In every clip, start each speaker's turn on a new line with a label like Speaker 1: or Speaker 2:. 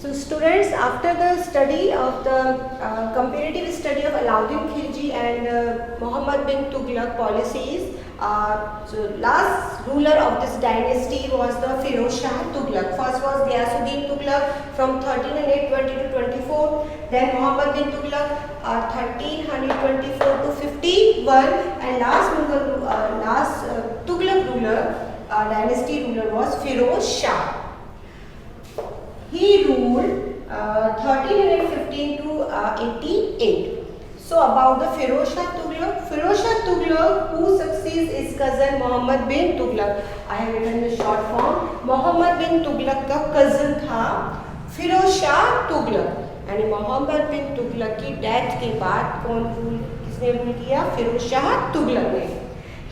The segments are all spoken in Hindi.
Speaker 1: So students, after the study of the comparative study of Alauddin Khilji and Muhammad bin Tughlaq policies, so last ruler of this dynasty was the Firoz Shah Tughlaq. First was Ghiyasuddin Tughlaq from 1320 to 24, then Muhammad bin Tughlaq 1324 to 51, and last Tughlaq ruler, dynasty ruler was Firoz Shah. He ruled 1315 to 88. So about the Firoz Shah Tughlaq. Firoz Shah Tughlaq, who succeeds his cousin Muhammad bin Tughlaq. I have written the short form. Muhammad bin Tughlaq का cousin था फिरोज शाह तुगलक. यानी मोहम्मद बिन तुगलक की डेथ के बाद किसने रूल किया? फिरोज शाह तुगलक ने.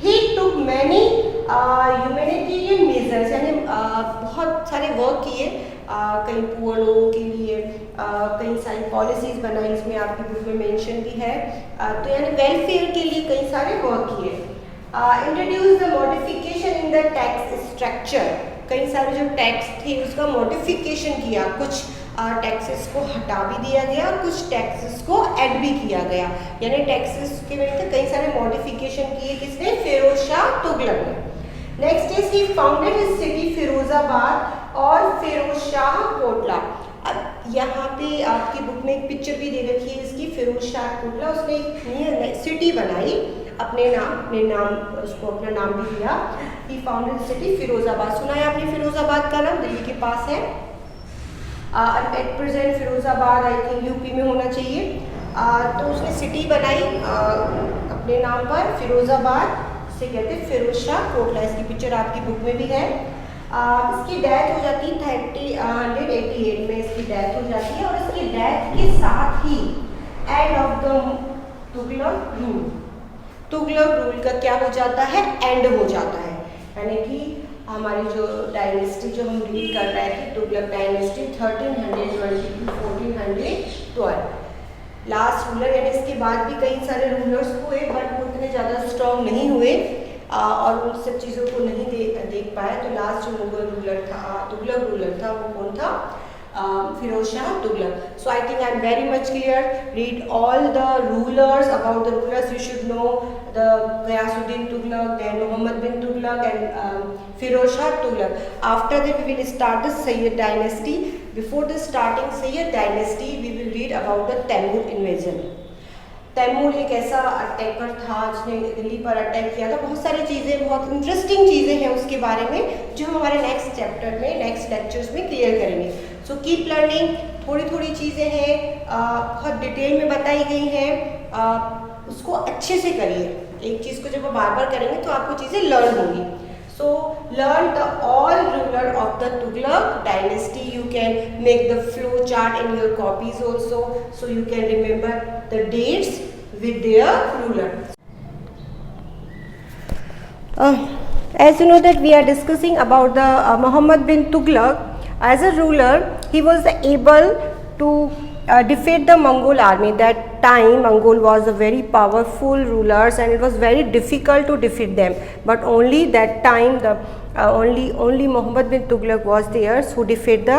Speaker 1: He took many humanitarian measures, यानी बहुत सारे वर्क किए, कई पुअर लोगों के लिए कई सारी पॉलिसीज़ बनाई, इसमें आपकी बुक में मेंशन भी है. तो यानी वेलफेयर के लिए कई सारे वर्क किए. Introduce the modification in the tax structure. कई सारे जो टैक्स थे उसका मॉडिफिकेशन किया. कुछ टैक्सेस को हटा भी दिया गया, कुछ टैक्सेस को ऐड भी किया गया. यानी टैक्सेस के में कई सारे मॉडिफिकेशन किए किसने? फिरोज शाह तुगलक ने. Next is he founded his city Firozabad और फिरोज शाह कोटला. अब यहाँ पे आपकी बुक में एक पिक्चर भी दे रखी है इसकी, फिरोज शाह कोटला. उसने एक सिटी बनाई अपने नाम उसको अपना नाम भी दिया. ही फाउंडेड सिटी फिरोजाबाद. सुना है आपने फिरोजाबाद का नाम? दिल्ली के पास है. At present Firozabad I think UP में होना चाहिए. तो उसने सिटी बनाई अपने नाम पर फिरोजाबाद, से कहते हैं फिरोज शाह कोटला. इसकी पिक्चर आपकी बुक में भी है. इसकी डेथ हो जाती है 1388 में इसकी डेथ हो जाती है. और इसकी डेथ के साथ ही end of the Tughlaq rule. Tughlaq rule का क्या हो जाता है? एंड हो जाता है. यानी कि हमारी जो डायनेस्टी जो हम रीड कर रहे थे, Tughlaq dynasty 1320 to 1412. Last ruler, यानी इसके बाद भी कई सारे रूलर्स हुए बट वो इतने ज़्यादा स्ट्रॉन्ग नहीं हुए और उन सब चीज़ों को नहीं देख पाया. तो लास्ट जो मुगल रूलर था, तुगलक रूलर था, वो कौन था? Firoz Shah Tughlaq. So I think I am very much clear. Read all the rulers. About the rulers you should know the Ghiyasuddin Tughlaq, then Muhammad bin Tughlaq and Firoz Shah Tughlaq. After that we will start the Sayyid dynasty. Before the starting Sayyid dynasty we will read about the Taimur invasion. Taimur एक ऐसा अटैकर था जिसने दिल्ली पर अटैक किया था. बहुत सारी चीज़ें, बहुत इंटरेस्टिंग चीज़ें हैं उसके बारे में जो हम हमारे नेक्स्ट चैप्टर में, नेक्स्ट लेक्चर्स में क्लियर करेंगे. So keep learning. थोड़ी थोड़ी चीज़ें हैं, बहुत डिटेल में बताई गई हैं. उसको अच्छे से करिए. एक चीज़ को जब आप बार बार करेंगे तो आपको चीज़ें लर्न होंगी. So learn the all ruler of the Tughlaq dynasty. You can make the flow chart in your copies also, so you can remember the dates with their ruler. As you know that we are discussing about the Muhammad bin Tughlaq. As a ruler, he was able to defeat the Mongol army. That time Mongol was a very powerful rulers and it was very difficult to defeat them. But only that time the only Muhammad bin Tughlaq was there who defeat the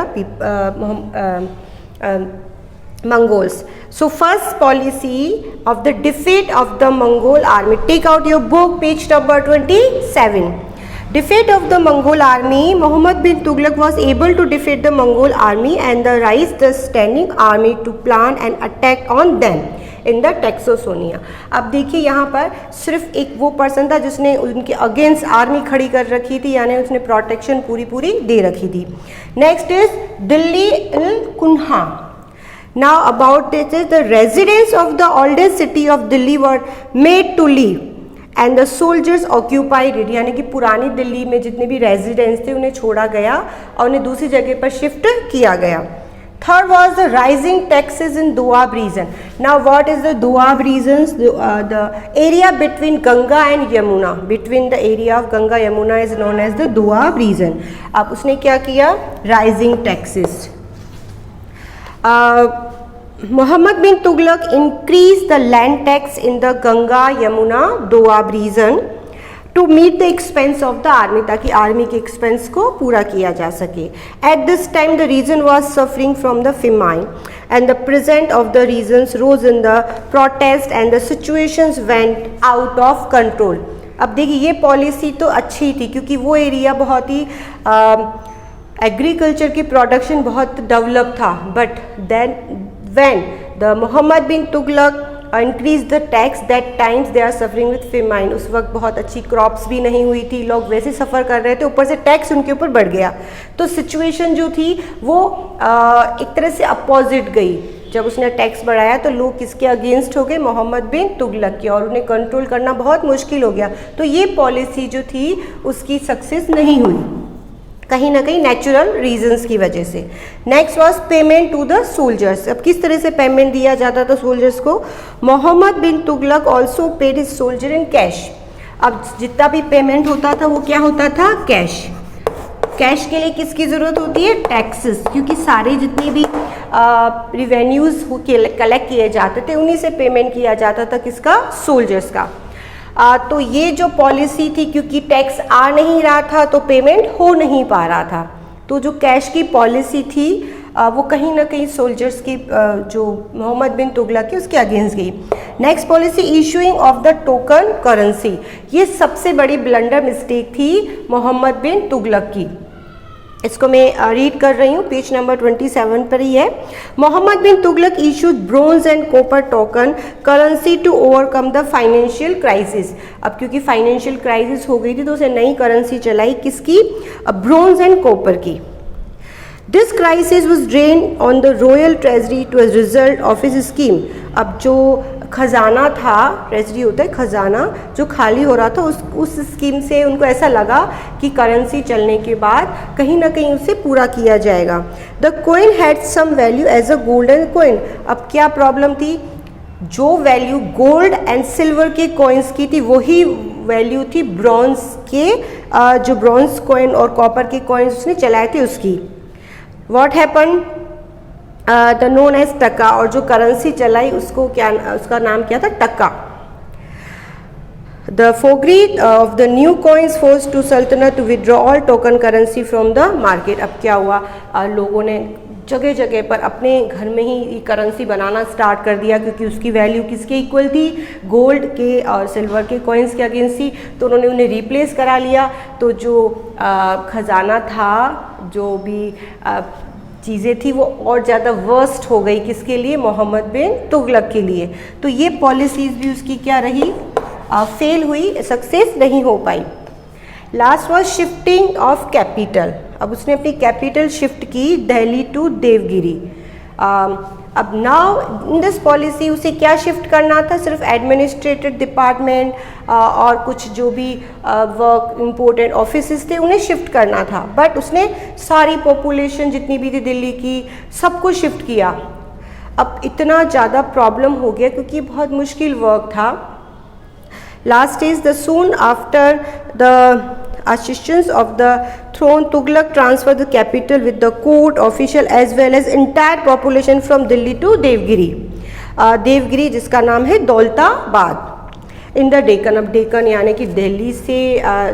Speaker 1: Mongols. So first policy of the defeat of the Mongol army. Take out your book, page number 27. Defeat of the Mongol army. Muhammad bin Tughlaq was able to defeat the Mongol army and raise the standing army to plan an attack on them in the Taxosonia. अब देखिए यहाँ पर सिर्फ एक वो पर्सन था जिसने उनके अगेंस्ट आर्मी खड़ी कर रखी थी, यानी उसने प्रोटेक्शन पूरी दे रखी थी. नेक्स्ट इज दिल्ली इल कुन्हा. Now about this is the residents of the oldest city of Delhi were made to leave and the soldiers occupied it. यानी कि पुरानी दिल्ली में जितने भी रेजिडेंट्स थे उन्हें छोड़ा गया और उन्हें दूसरी जगह पर शिफ्ट किया गया. Third was the rising taxes in Doab region. Now what is the Doab regions? The area between Ganga and Yamuna. Between the area of Ganga Yamuna is known as the Doab region. अब उसने क्या किया? Rising taxes. Muhammad bin Tughlaq increased the land tax in the Ganga Yamuna Doab region to meet the expense of the army, ताकि आर्मी के एक्सपेंस को पूरा किया जा सके. At this time the region was suffering from the famine and the present of the reasons rose in the protest and the situations went out of control. अब देखिए ये पॉलिसी तो अच्छी थी क्योंकि वो एरिया बहुत ही एग्रीकल्चर की प्रोडक्शन बहुत डेवलप था, but then when the Mohammad bin Tughlaq increase the tax that times they are suffering with famine. उस वक्त बहुत अच्छी क्रॉप्स भी नहीं हुई थी, लोग वैसे सफ़र कर रहे थे, ऊपर से टैक्स उनके ऊपर बढ़ गया. तो सिचुएशन जो थी वो एक तरह से अपोजिट गई. जब उसने टैक्स बढ़ाया तो लोग किसके अगेंस्ट हो गए, मोहम्मद बिन तुगलक के, और उन्हें कंट्रोल करना बहुत मुश्किल हो गया. तो ये पॉलिसी जो थी उसकी सक्सेस नहीं हुई, कहीं ना कहीं नेचुरल रीजंस की वजह से. Next was payment to the soldiers. अब किस तरह से पेमेंट दिया जाता था सोल्जर्स को. Mohammad bin Tughlaq also paid his soldier in cash. अब जितना भी पेमेंट होता था वो क्या होता था, कैश. कैश के लिए किसकी ज़रूरत होती है, टैक्सेस, क्योंकि सारे जितने भी रिवेन्यूज़ कलेक्ट किए जाते थे उन्हीं से पेमेंट किया जाता था, किसका, सोल्जर्स का. तो ये जो पॉलिसी थी, क्योंकि टैक्स आ नहीं रहा था तो पेमेंट हो नहीं पा रहा था, तो जो कैश की पॉलिसी थी वो कहीं ना कहीं सोल्जर्स की जो मोहम्मद बिन तुगलक की उसके अगेंस्ट गई. Next policy, issuing of the token currency. ये सबसे बड़ी ब्लंडर मिस्टेक थी मोहम्मद बिन तुगलक की. इसको मैं रीड कर रही हूँ, पेज नंबर 27 पर ही है. Mohammad bin Tughlaq issued bronze and copper token currency to overcome the financial crisis. अब क्योंकि फाइनेंशियल क्राइसिस हो गई थी तो उसे नई करेंसी चलाई, किसकी, ब्रोंज एंड कॉपर की. This crisis was drain on the royal treasury to as result of his scheme. अब जो खजाना था, ट्रेजरी होता है खजाना, जो खाली हो रहा था उस स्कीम से उनको ऐसा लगा कि करेंसी चलने के बाद कहीं ना कहीं उसे पूरा किया जाएगा. The coin had some value as a golden coin. अब क्या प्रॉब्लम थी, जो वैल्यू गोल्ड एंड सिल्वर के कॉइन्स की थी वही वैल्यू थी ब्रॉन्ज के, जो ब्रॉन्ज कॉइन और कॉपर के कॉइन्स उसने चलाए थे उसकी. What happen, the known as taka, और जो करेंसी चलाई उसको क्या, उसका नाम क्या था, taka. The forgery of the new coins force to sultanat to withdraw all token currency from the market. अब क्या हुआ, लोगों ने जगह जगह पर अपने घर में ही करेंसी बनाना स्टार्ट कर दिया, क्योंकि उसकी वैल्यू किसके इक्वल थी, गोल्ड के और सिल्वर के कॉइन्स के अगेंस्ट थी, तो उन्होंने उन्हें रिप्लेस करा लिया. तो जो खजाना था, जो भी चीज़ें थी वो और ज़्यादा वर्स्ट हो गई, किसके लिए, मोहम्मद बिन तुगलक के लिए. तो ये पॉलिसीज़ भी उसकी क्या रही, फेल हुई, सक्सेस नहीं हो पाई. Last was shifting of capital. अब उसने अपनी कैपिटल शिफ्ट की दिल्ली टू देवगिरी. अब नाउ इन दिस पॉलिसी उसे क्या शिफ्ट करना था, सिर्फ एडमिनिस्ट्रेटिव डिपार्टमेंट और कुछ जो भी वर्क इम्पोर्टेंट ऑफिसेस थे उन्हें शिफ्ट करना था, बट उसने सारी पॉपुलेशन जितनी भी थी दिल्ली की सबको शिफ्ट किया. अब इतना ज़्यादा प्रॉब्लम हो गया क्योंकि बहुत मुश्किल वर्क था. Last is the soon after the assistance of the throne, Tughlaq transferred the capital with the court official as well as entire population from Delhi to Devgiri. Devgiri जिसका नाम है दौलताबाद इन द डेक्कन. अब डेक्कन यानी कि दिल्ली से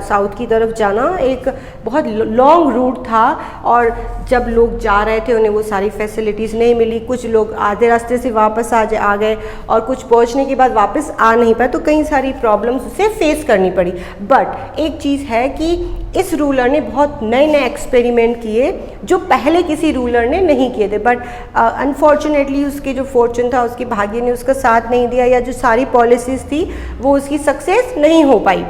Speaker 1: साउथ की तरफ जाना एक बहुत लॉन्ग रूट था, और जब लोग जा रहे थे उन्हें वो सारी फैसिलिटीज़ नहीं मिली. कुछ लोग आधे रास्ते से वापस आ गए और कुछ पहुंचने के बाद वापस आ नहीं पाए, तो कई सारी प्रॉब्लम्स उसे फेस करनी पड़ी. बट एक चीज़ है कि इस रूलर ने बहुत नए नए एक्सपेरिमेंट किए जो पहले किसी रूलर ने नहीं किए थे. बट अनफॉर्चुनेटली उसके जो फॉर्चून था, उसके भाग्य ने उसका साथ नहीं दिया, या जो सारी पॉलिसीज़ थी वो उसकी सक्सेस नहीं हो पाई.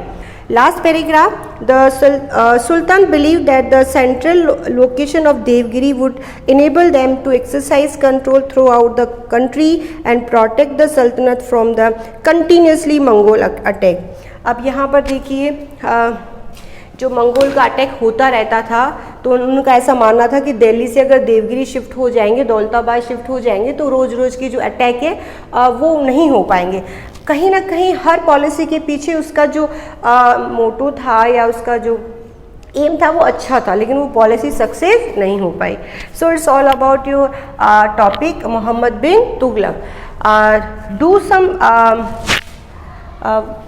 Speaker 1: Last paragraph, the sultan believe that the central location of Devagiri would enable them to exercise control throughout the country and protect the sultanat from the continuously Mongol attack. अब यहाँ पर देखिए, जो मंगोल का अटैक होता रहता था तो उनका ऐसा मानना था कि दिल्ली से अगर देवगिरी शिफ्ट हो जाएंगे, दौलताबाद शिफ्ट हो जाएंगे, तो रोज़ रोज़ की जो अटैक है वो नहीं हो पाएंगे. कहीं ना कहीं हर पॉलिसी के पीछे उसका जो मोटो था या उसका जो एम था वो अच्छा था, लेकिन वो पॉलिसी सक्सेस नहीं हो पाई. So it's all about your topic Mohammad bin Tughlaq. Do some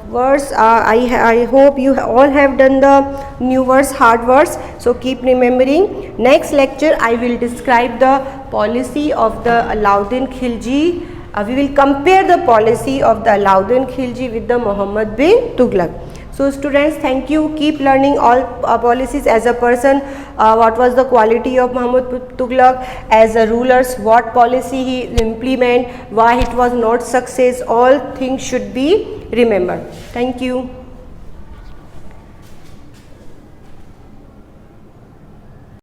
Speaker 1: words. I hope you all have done the new words, hard words. So keep remembering. Next lecture I will describe the policy of the Alauddin Khilji. We will compare the policy of the Alauddin Khilji with the Muhammad bin Tughlaq. So students, thank you. Keep learning all policies as a person. What was the quality of Muhammad Tughlaq as a ruler? What policy he implement? Why it was not success? All things should be remembered. Thank you.